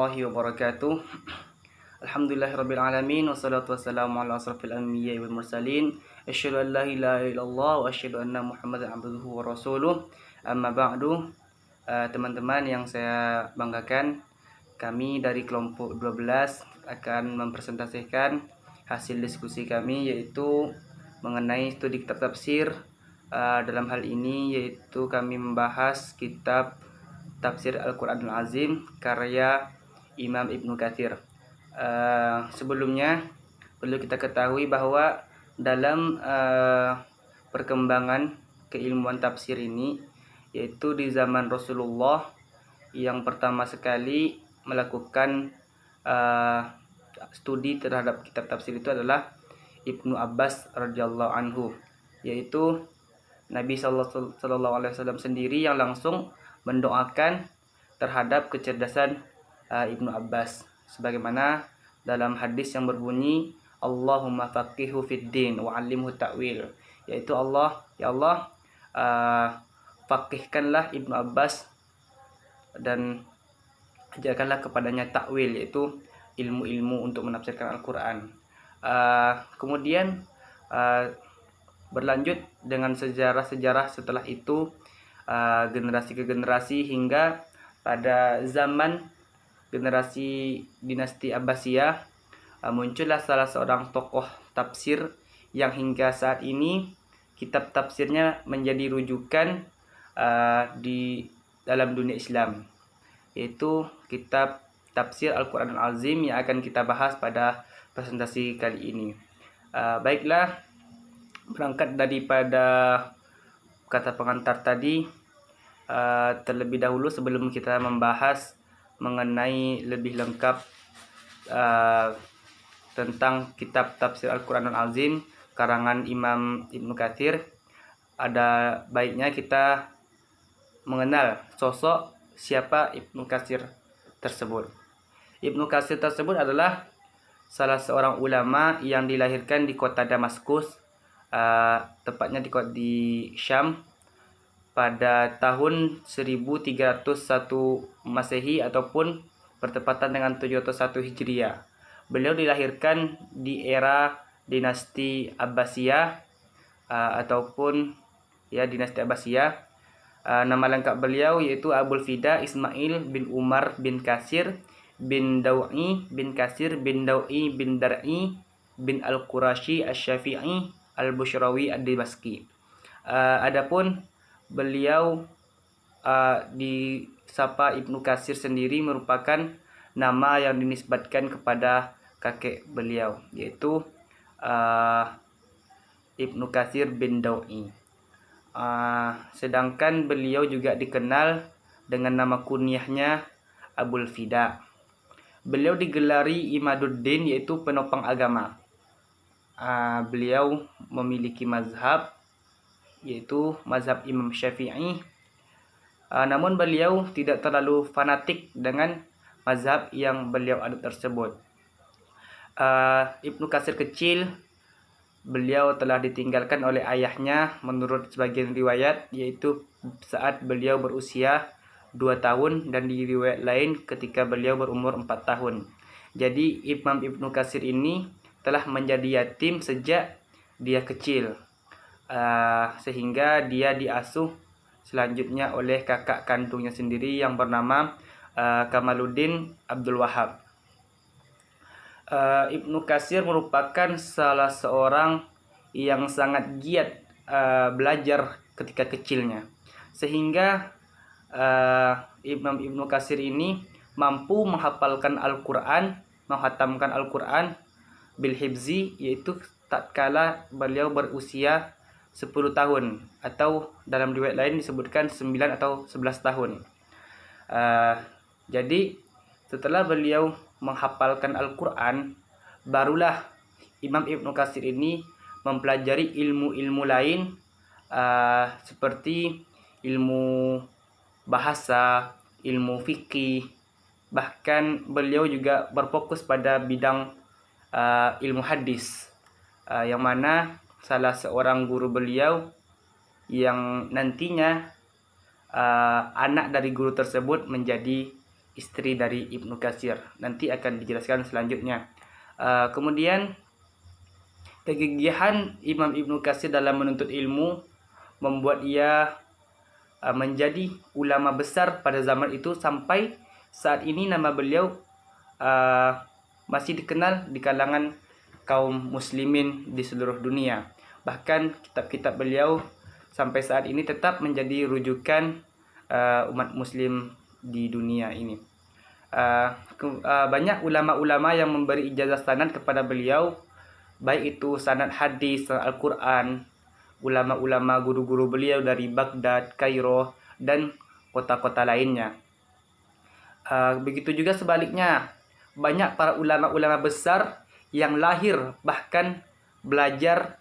warahmatullahi wabarakatuh. Alhamdulillahirabbil alamin wassalatu wassalamu ala asrofil anbiya'i wal mursalin. Asyhadu an la ilaha illallah wa asyhadu anna Muhammadan abduhu wa rasuluh. Amma ba'du. Teman-teman yang saya banggakan, kami dari kelompok 12 akan mempresentasikan hasil diskusi kami, yaitu mengenai studi kitab tafsir. Dalam hal ini yaitu kami membahas kitab Tafsir Al-Quranul Azim karya Imam Ibnu Katsir. Sebelumnya perlu kita ketahui bahwa dalam perkembangan keilmuan tafsir ini, yaitu di zaman Rasulullah, yang pertama sekali melakukan studi terhadap kitab tafsir itu adalah Ibnu Abbas radhiyallahu anhu, yaitu Nabi Sallallahu Alaihi Wasallam sendiri yang langsung mendoakan terhadap kecerdasan Ibnu Abbas, sebagaimana dalam hadis yang berbunyi Allahumma faqihu fid din wa 'allimhu ta'wil, yaitu ya Allah, faqihkanlah Ibnu Abbas dan ajarkanlah kepadanya takwil, yaitu ilmu-ilmu untuk menafsirkan Al-Quran. Kemudian berlanjut dengan sejarah-sejarah setelah itu, generasi ke generasi, hingga pada zaman generasi dinasti Abbasiyah muncullah salah seorang tokoh tafsir yang hingga saat ini kitab tafsirnya menjadi rujukan di dalam dunia Islam, yaitu kitab Tafsir Al-Quranul Azim yang akan kita bahas pada presentasi kali ini. Baiklah, berangkat daripada kata pengantar tadi, terlebih dahulu sebelum kita membahas mengenai lebih lengkap tentang kitab Tafsir Al-Quranul Azim karangan Imam Ibnu Katsir, ada baiknya kita mengenal sosok siapa Ibnu Katsir tersebut. Ibnu Katsir tersebut adalah salah seorang ulama yang dilahirkan di kota Damaskus, tepatnya di Syam, pada tahun 1301 Masehi ataupun bertepatan dengan 701 Hijriah. Beliau dilahirkan di era dinasti Abbasiyah ataupun dinasti Abbasiyah. Nama lengkap beliau yaitu Abul Fida Ismail bin Umar bin Katsir bin Dau'i bin Katsir bin Dau'i bin Dar'i bin Al-Qurashi Asy-Syafi'i Al-Busyrawi Ad-Dimashqi. Adapun beliau disapa Ibnu Katsir sendiri merupakan nama yang dinisbatkan kepada kakek beliau, yaitu Ibnu Katsir bin Dau'i. Sedangkan beliau juga dikenal dengan nama kunyahnya Abul Fida. Beliau digelari Imaduddin, yaitu penopang agama. Beliau memiliki mazhab, yaitu mazhab Imam Syafi'i. Namun beliau tidak terlalu fanatik dengan mazhab yang beliau anut tersebut. Ibnu Katsir kecil, beliau telah ditinggalkan oleh ayahnya menurut sebagian riwayat, yaitu saat beliau berusia 2 tahun, dan di riwayat lain ketika beliau berumur 4 tahun. Jadi Imam Ibnu Katsir ini telah menjadi yatim sejak dia kecil, sehingga dia diasuh selanjutnya oleh kakak kandungnya sendiri yang bernama Kamaluddin Abdul Wahab. Ibnu Katsir merupakan salah seorang yang sangat giat belajar ketika kecilnya, sehingga Imam Ibnu Katsir ini mampu menghafalkan Al-Quran, menghatamkan Al-Quran bil hifzi, yaitu tatkala beliau berusia 10 tahun, atau dalam riwayat lain disebutkan 9 atau 11 tahun. Jadi setelah beliau menghafalkan Al-Quran, barulah Imam Ibnu Katsir ini mempelajari ilmu-ilmu lain, seperti ilmu bahasa, ilmu fikih. Bahkan beliau juga berfokus pada bidang ilmu hadis, yang mana salah seorang guru beliau yang nantinya anak dari guru tersebut menjadi istri dari Ibnu Katsir. Nanti akan dijelaskan selanjutnya. Kemudian kegigihan Imam Ibnu Katsir dalam menuntut ilmu membuat ia menjadi ulama besar pada zaman itu, sampai saat ini nama beliau masih dikenal di kalangan kaum muslimin di seluruh dunia. Bahkan kitab-kitab beliau sampai saat ini tetap menjadi rujukan umat muslim di dunia ini. Banyak ulama-ulama yang memberi ijazah sanad kepada beliau, baik itu sanad hadis, sanad Al-Quran. Ulama-ulama guru-guru beliau dari Baghdad, Kairo, dan kota-kota lainnya. Begitu juga sebaliknya, banyak para ulama-ulama besar yang lahir bahkan belajar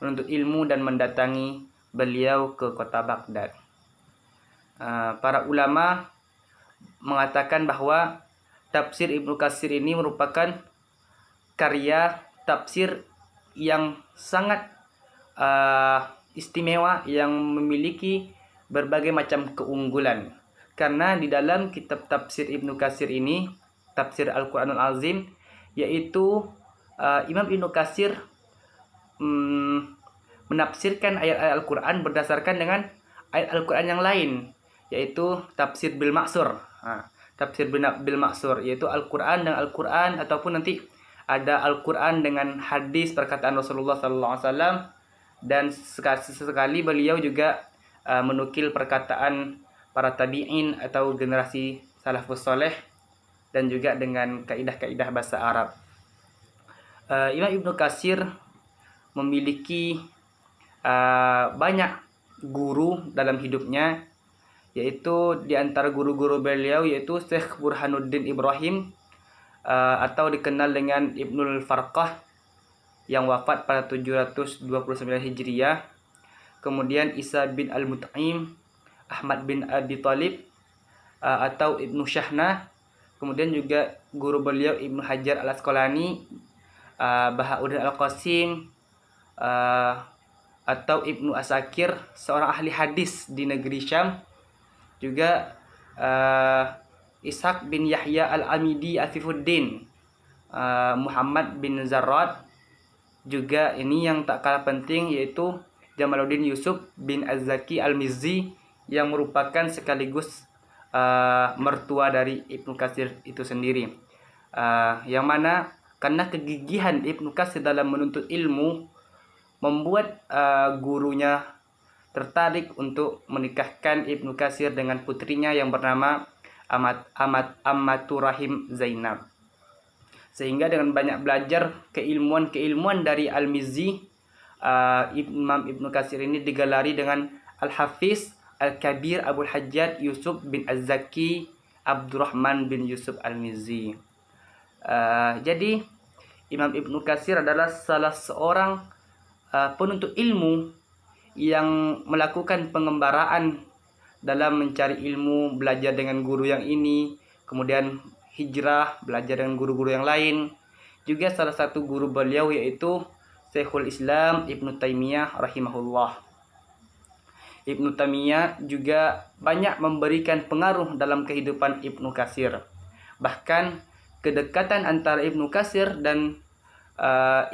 menuntut ilmu dan mendatangi beliau ke kota Baghdad. Para ulama mengatakan bahwa tafsir Ibnu Katsir ini merupakan karya tafsir yang sangat istimewa, yang memiliki berbagai macam keunggulan. Karena di dalam kitab tafsir Ibnu Katsir ini, tafsir Al-Quranul Azim, yaitu Imam Ibnu Katsir menafsirkan ayat-ayat Al-Quran berdasarkan dengan ayat Al-Quran yang lain, yaitu tafsir bil maksur. Tafsir bil maksur yaitu Al-Quran dan Al-Quran, ataupun nanti ada Al-Quran dengan hadis perkataan Rasulullah SAW. Dan sesekali beliau juga menukil perkataan para tabi'in atau generasi salafus soleh, dan juga dengan kaidah-kaidah bahasa Arab. Imam Ibnu Katsir memiliki banyak guru dalam hidupnya, yaitu di antara guru-guru beliau yaitu Syekh Burhanuddin Ibrahim, atau dikenal dengan Ibnul Farqah, yang wafat pada 729 Hijriah. Kemudian Isa bin Al-Mut'im, Ahmad bin Abi Thalib, atau Ibnu Syahnah. Kemudian juga guru beliau Ibnu Hajar Al-Asqalani, Bahauddin Al-Qasim, atau Ibnu Asakir, seorang ahli hadis di negeri Syam. Juga Ishaq bin Yahya Al-Amidi Afifuddin, Muhammad bin Zarrad. Juga ini yang tak kalah penting, yaitu Jamaluddin Yusuf bin Az-Zaki Al-Mizzi, yang merupakan sekaligus mertua dari Ibnu Katsir itu sendiri. Yang mana karena kegigihan Ibnu Katsir dalam menuntut ilmu membuat gurunya tertarik untuk menikahkan Ibnu Katsir dengan putrinya yang bernama Ammatur Rahim Zainab. Sehingga dengan banyak belajar keilmuan dari Al-Mizzi, Imam Ibnu Katsir ini digelari dengan Al-Hafiz Al-Kabir Abul Hajjaj Yusuf bin Az-Zaki Abdurrahman bin Yusuf Al-Mizzi. Jadi Imam Ibnu Katsir adalah salah seorang penuntut ilmu yang melakukan pengembaraan dalam mencari ilmu, belajar dengan guru yang ini, kemudian hijrah, belajar dengan guru-guru yang lain. Juga salah satu guru beliau yaitu Syekhul Islam Ibnu Taimiyah rahimahullah. Ibnu Taimiyah juga banyak memberikan pengaruh dalam kehidupan Ibnu Katsir. Bahkan kedekatan antara Ibnu Katsir dan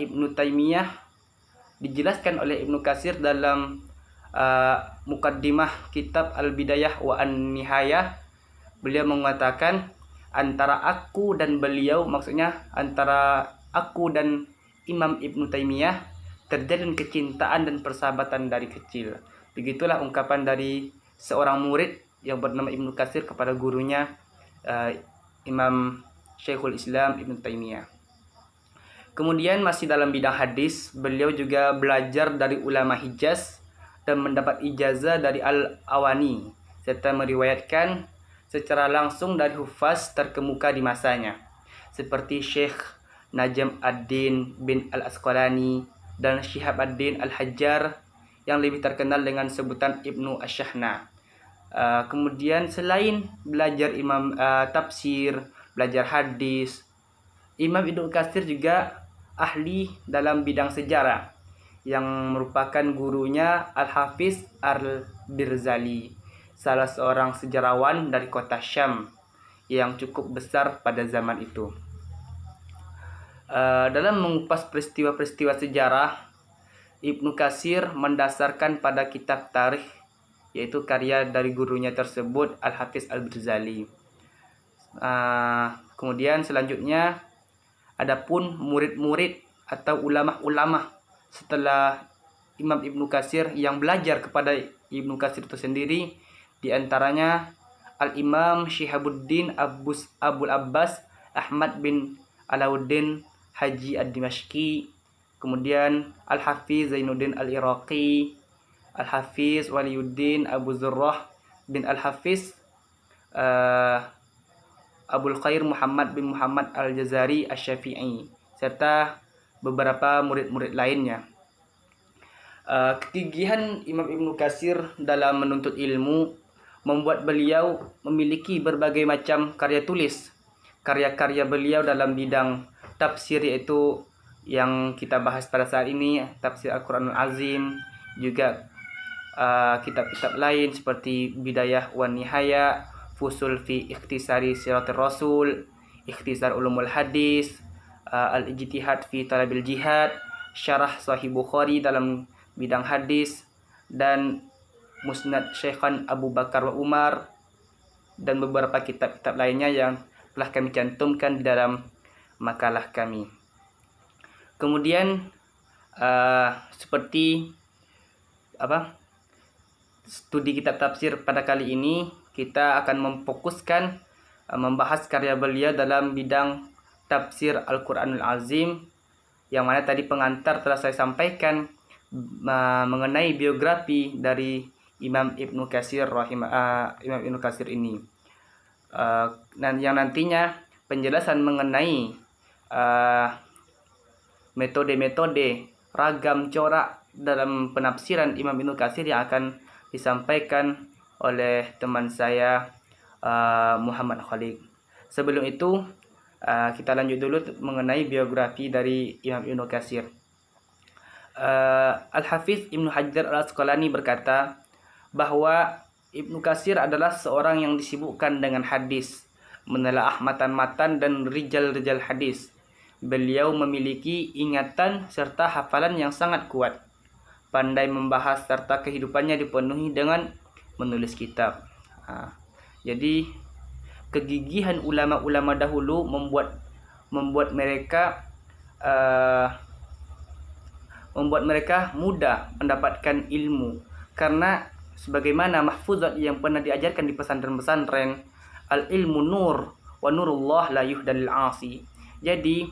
Ibnu Taimiyah dijelaskan oleh Ibnu Katsir dalam mukaddimah kitab Al-Bidayah wa An-Nihayah. Beliau mengatakan, antara aku dan beliau, maksudnya antara aku dan Imam Ibnu Taimiyah, terjalin kecintaan dan persahabatan dari kecil. Begitulah ungkapan dari seorang murid yang bernama Ibnu Katsir kepada gurunya Imam Syekhul Islam Ibnu Taimiyah. Kemudian masih dalam bidang hadis, beliau juga belajar dari ulama Hijaz dan mendapat ijazah dari Al-Awani, serta meriwayatkan secara langsung dari hufaz terkemuka di masanya, seperti Syekh Najm ad-Din bin Al-Asqalani dan Syihab ad-Din Al-Hajjar, yang lebih terkenal dengan sebutan Ibnu Asy-Syahnah. Kemudian selain belajar tafsir, belajar hadis, Imam Ibnu Katsir juga ahli dalam bidang sejarah, yang merupakan gurunya Al-Hafiz Al-Birzali, salah seorang sejarawan dari kota Syam. yang cukup besar pada zaman itu. Dalam mengupas peristiwa-peristiwa sejarah, Ibnu Katsir mendasarkan pada kitab tarikh, yaitu karya dari gurunya tersebut, Al-Hafiz Al-Ghazali. Kemudian selanjutnya, adapun murid-murid atau ulama-ulama setelah Imam Ibnu Katsir yang belajar kepada Ibnu Katsir itu sendiri, di antaranya Al-Imam Syihabuddin Abul Abbas Ahmad bin Alauddin Haji Ad-Dimashqi, kemudian Al-Hafiz Zainuddin Al-Iraqi, Al-Hafiz Waliyuddin Abu Zurrah bin Al-Hafiz Abul Khair Muhammad bin Muhammad Al-Jazari Asy-Syafi'i, serta beberapa murid-murid lainnya. Kegigihan Imam Ibnu Katsir dalam menuntut ilmu membuat beliau memiliki berbagai macam karya tulis. Karya-karya beliau dalam bidang tafsir, yaitu yang kita bahas pada saat ini, tafsir Al-Quranul Azim, juga kitab-kitab lain seperti Bidayah wan Nihaya, Fusul fi Ikhtisari Siratir Rasul, Ikhtisar Ulumul Hadis, Al-Ijtihad fi Talabil Jihad, Syarah Sahih Bukhari dalam bidang hadis, dan Musnad Syekhan Abu Bakar wa Umar, dan beberapa kitab-kitab lainnya yang telah kami cantumkan di dalam makalah kami. Kemudian seperti studi kitab tafsir pada kali ini, kita akan memfokuskan membahas karya beliau dalam bidang tafsir Al-Quranul Azim, yang mana tadi pengantar telah saya sampaikan mengenai biografi dari Imam Ibnu Katsir Imam Ibnu Katsir ini, dan yang nantinya penjelasan mengenai metode-metode ragam corak dalam penafsiran Imam Ibnu Katsir yang akan disampaikan oleh teman saya Muhammad Khalid. Sebelum itu kita lanjut dulu mengenai biografi dari Imam Ibnu Katsir. Al-Hafiz Ibnu Hajar Al-Asqalani berkata bahwa Ibnu Katsir adalah seorang yang disibukkan dengan hadis, menelaah matan-matan dan rijal-rijal hadis. Beliau memiliki ingatan serta hafalan yang sangat kuat, pandai membahas serta kehidupannya dipenuhi dengan menulis kitab. Jadi kegigihan ulama-ulama dahulu membuat mereka mudah mendapatkan ilmu, karena sebagaimana mahfuzat yang pernah diajarkan di pesantren-pesantren, al-ilmu nur wa nurullah la yuhdalil asi. Jadi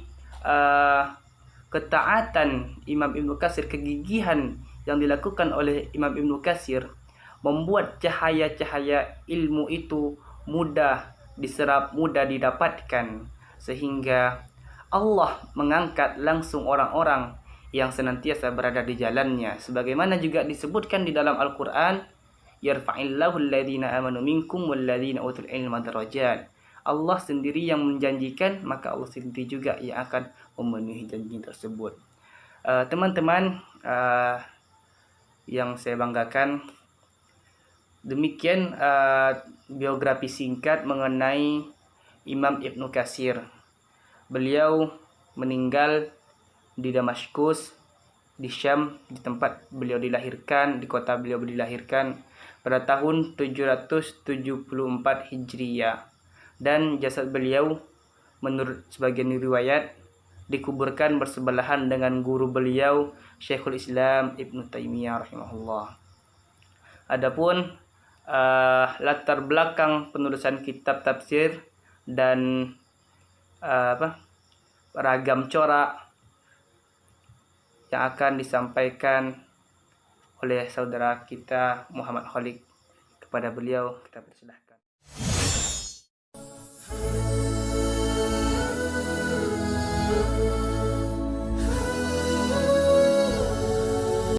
ketaatan Imam Ibnu Katsir, kegigihan yang dilakukan oleh Imam Ibnu Katsir membuat cahaya-cahaya ilmu itu mudah diserap, mudah didapatkan, sehingga Allah mengangkat langsung orang-orang yang senantiasa berada di jalannya, sebagaimana juga disebutkan di dalam Al-Quran, yarfa'illahu alladhina amanu minkum walladhina utul ilma darajat. Allah sendiri yang menjanjikan, maka Allah sendiri juga yang akan memenuhi janji tersebut. Teman-teman yang saya banggakan, demikian biografi singkat mengenai Imam Ibnu Katsir. Beliau meninggal di Damaskus, di Syam, di tempat beliau dilahirkan, di kota beliau dilahirkan pada tahun 774 Hijriyah, dan jasad beliau menurut sebagian riwayat dikuburkan bersebelahan dengan guru beliau, Syekhul Islam Ibnu Taimiyah rahimahullah. Adapun latar belakang penulisan kitab tafsir dan ragam corak yang akan disampaikan oleh saudara kita Muhammad Khalid, kepada beliau kita persilahkan.